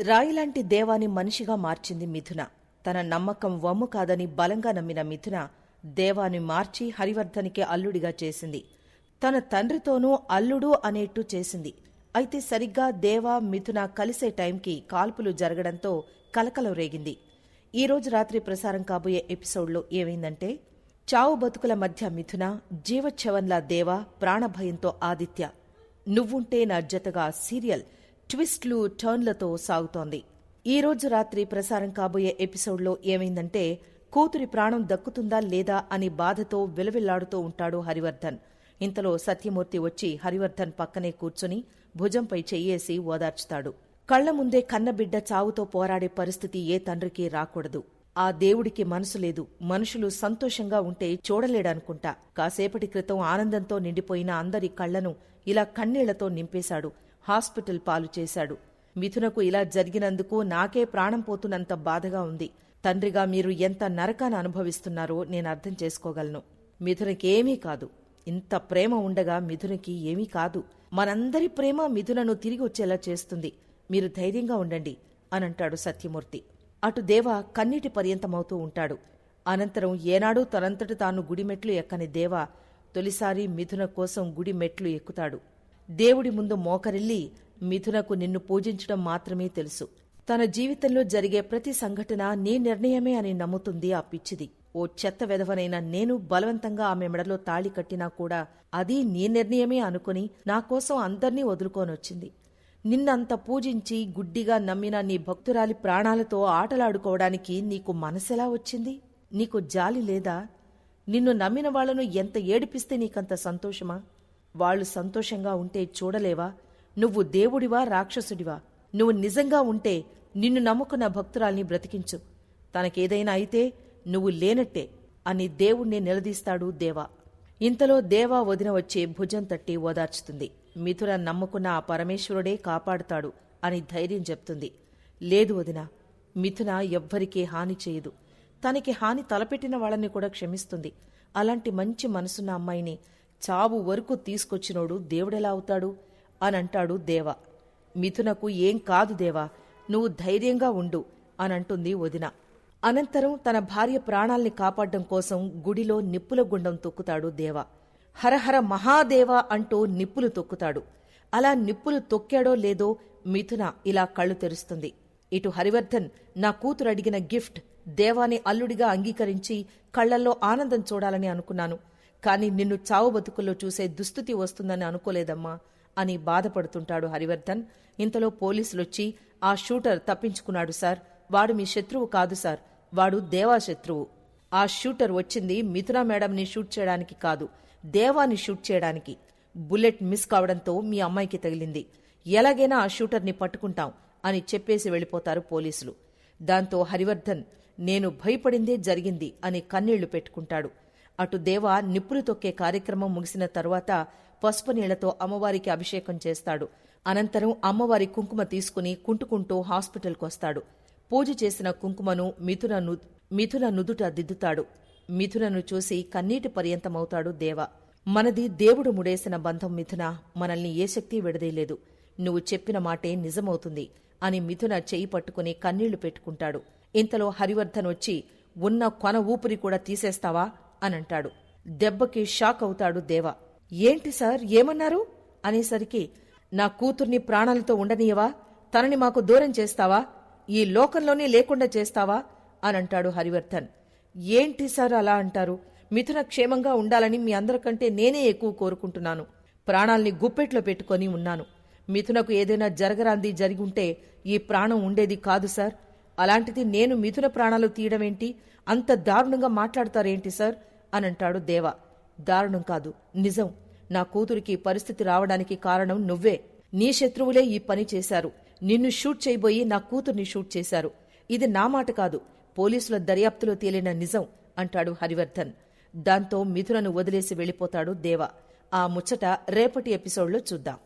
రాయిలాంటి దేవాని మనిషిగా మార్చింది మిథున. తన నమ్మకం వమ్ము కాదని బలంగా నమ్మిన మిథున దేవాని మార్చి హరివర్ధన్కి అల్లుడిగా చేసింది. తన తండ్రితోనూ అల్లుడు అనేట్టు చేసింది. అయితే సరిగ్గా దేవా మిథున కలిసే టైంకి కాల్పులు జరగడంతో కలకలం రేగింది. ఈరోజు రాత్రి ప్రసారం కాబోయే ఎపిసోడ్లో ఏమైందంటే, చావు బతుకుల మధ్య మిథున, జీవచ్ఛవంలా దేవా, ప్రాణభయంతో ఆదిత్య. నువ్వుంటే నా జతగా సీరియల్ ట్విస్ట్లు టర్న్లతో సాగుతోంది. ఈరోజు రాత్రి ప్రసారం కాబోయే ఎపిసోడ్లో ఏమైందంటే, కూతురి ప్రాణం దక్కుతుందా లేదా అని బాధతో విలవిల్లాడుతూ ఉంటాడు హరివర్ధన్. ఇంతలో సత్యమూర్తి వచ్చి హరివర్ధన్ పక్కనే కూర్చుని భుజంపై చెయ్యేసి ఓదార్చుతాడు. కళ్ల ముందే కన్నబిడ్డ చావుతో పోరాడే పరిస్థితి ఏ తండ్రికి రాకూడదు. ఆ దేవుడికి మనసు లేదు. మనుషులు సంతోషంగా ఉంటే చూడలేడనుకుంటా. కాసేపటి క్రితం ఆనందంతో నిండిపోయిన అందరి కళ్లను ఇలా కన్నీళ్లతో నింపేశాడు. హాస్పిటల్ పాలు చేశాడు. మిథునకు ఇలా జరిగినందుకు నాకే ప్రాణం పోతున్నంత బాధగా ఉంది. తండ్రిగా మీరు ఎంత నరకాన్ని అనుభవిస్తున్నారో నేను అర్థం చేసుకోగలను. మిథునకేమీ కాదు. ఇంత ప్రేమ ఉండగా మిథునకి ఏమీ కాదు. మనందరి ప్రేమ మిథునను తిరిగి వచ్చేలా చేస్తుంది. మీరు ధైర్యంగా ఉండండి అనంటాడు సత్యమూర్తి. అటు దేవ కన్నీటి పర్యంతమవుతూ ఉంటాడు. అనంతరం ఏనాడూ తనంతట తాను గుడిమెట్లు ఎక్కని దేవ తొలిసారి మిథున కోసం గుడి మెట్లు ఎక్కుతాడు. దేవుడి ముందు మోకరిల్లి, మిథునకు నిన్ను పూజించడం మాత్రమే తెలుసు. తన జీవితంలో జరిగే ప్రతి సంఘటన నీ నిర్ణయమే అని నమ్ముతుంది ఆ పిచ్చిది. ఓ చెత్త వెధవనైన నేను బలవంతంగా ఆమె మెడలో తాళి కట్టినా కూడా అది నీ నిర్ణయమే అనుకుని నాకోసం అందర్నీ వదులుకోనొచ్చింది. నిన్నంత పూజించి గుడ్డిగా నమ్మిన నీ భక్తురాలి ప్రాణాలతో ఆటలాడుకోవడానికి నీకు మనసెలా వచ్చింది? నీకు జాలి లేదా? నిన్ను నమ్మిన వాళ్లను ఎంత ఏడిపిస్తే నీకంత సంతోషమా? వాళ్లు సంతోషంగా ఉంటే చూడలేవా? నువ్వు దేవుడివా రాక్షసుడివా? నువ్వు నిజంగా ఉంటే నిన్ను నమ్ముకున్న భక్తురాల్ని బ్రతికించు. తనకేదైనా అయితే నువ్వు లేనట్టే అని దేవుణ్ణి నిలదీస్తాడు దేవా. ఇంతలో దేవా వదిన వచ్చి భుజం తట్టి ఓదార్చుతుంది. మిథున నమ్ముకున్న ఆ పరమేశ్వరుడే కాపాడుతాడు అని ధైర్యం చెప్తుంది. లేదు వదిన, మిథున ఎవ్వరికీ హాని చేయదు. తనకి హాని తలపెట్టిన వాళ్ళని కూడా క్షమిస్తుంది. అలాంటి మంచి మనసున్న అమ్మాయిని చావు వరకు తీసుకొచ్చినోడు దేవుడెలా అవుతాడు అనంటాడు దేవా. మిథునకు ఏం కాదు దేవా, నువ్వు ధైర్యంగా ఉండు అనంటుంది వదిన. అనంతరం తన భార్య ప్రాణాల్ని కాపాడ్డం కోసం గుడిలో నిప్పుల గుండం తొక్కుతాడు దేవా. హరహర మహాదేవా అంటూ నిప్పులు తొక్కుతాడు. అలా నిప్పులు తొక్కాడో లేదో మిథున ఇలా కళ్ళు తెరుస్తుంది. ఇటు హరివర్ధన్, నా కూతురు అడిగిన గిఫ్ట్ దేవాని అల్లుడిగా అంగీకరించి కళ్లల్లో ఆనందం చూడాలని అనుకున్నాను. కాని నిన్ను చావు బతుకుల్లో చూసే దుస్థితి వస్తుందని అనుకోలేదమ్మా అని బాధపడుతుంటాడు హరివర్ధన్. ఇంతలో పోలీసులొచ్చి, ఆ షూటర్ తప్పించుకున్నాడు సార్, వాడు మీ శత్రువు కాదు సార్, వాడు దేవా శత్రువు. ఆ షూటర్ వచ్చింది మిథున మేడంని షూట్ చేయడానికి కాదు, దేవాని షూట్ చేయడానికి. బుల్లెట్ మిస్ కావడంతో మీ అమ్మాయికి తగిలింది. ఎలాగైనా ఆ షూటర్ని పట్టుకుంటాం అని చెప్పేసి వెళ్లిపోతారు పోలీసులు. దాంతో హరివర్ధన్, నేను భయపడిందే జరిగింది అని కన్నీళ్లు పెట్టుకుంటాడు. అటు దేవా నిప్పులు తొక్కే కార్యక్రమం ముగిసిన తరువాత పసుపు నీళ్లతో అమ్మవారికి అభిషేకం చేస్తాడు. అనంతరం అమ్మవారి కుంకుమ తీసుకుని కుంటుకుంటూ హాస్పిటల్కొస్తాడు. పూజ చేసిన కుంకుమను మిథున నుదుట దిద్దుతాడు. మిథునను చూసి కన్నీటి పర్యంతమవుతాడు దేవా. మనది దేవుడు ముడేసిన బంధం మిథున, మనల్ని ఏ శక్తి విడదీయలేదు. నువ్వు చెప్పిన మాటే నిజమవుతుంది అని మిథున చెయ్యి పట్టుకుని కన్నీళ్లు పెట్టుకుంటాడు. ఇంతలో హరివర్ధన్ వచ్చి, ఉన్న కొన ఊపిరి కూడా తీసేస్తావా అనంటాడు. దెబ్బకి షాక్ అవుతాడు దేవా. ఏంటి సార్, ఏమన్నారు అనేసరికి, నా కూతుర్ని ప్రాణాలతో ఉండనీయవా? తనని మాకు దూరం చేస్తావా? ఈ లోకంలోనే లేకుండా చేస్తావా అనంటాడు హరివర్ధన్. ఏంటి సార్ అలా అంటారు? మిథున క్షేమంగా ఉండాలని మీ అందరికంటే నేనే ఎక్కువ కోరుకుంటున్నాను. ప్రాణాల్ని గుప్పెట్లో పెట్టుకొని ఉన్నాను. మిథునకు ఏదైనా జరగరాంది జరిగుంటే ఈ ప్రాణం ఉండేది కాదు సార్. అలాంటిది నేను మిథున ప్రాణాలు తీయడమేంటి? అంత దారుణంగా మాట్లాడతారేంటి సార్ అనంటాడు దేవా. దారుణం కాదు, నిజం. నా కూతురికి పరిస్థితి రావడానికి కారణం నువ్వే. నీ శత్రువులే ఈ పని చేశారు. నిన్ను షూట్ చేయబోయి నా కూతుర్ని షూట్ చేశారు. ఇది నా మాట కాదు, పోలీసుల దర్యాప్తులో తేలిన నిజం అంటాడు హరివర్ధన్. దాంతో మిథునను వదిలేసి వెళ్లిపోతాడు దేవా. ఆ ముచ్చట రేపటి ఎపిసోడ్లో చూద్దాం.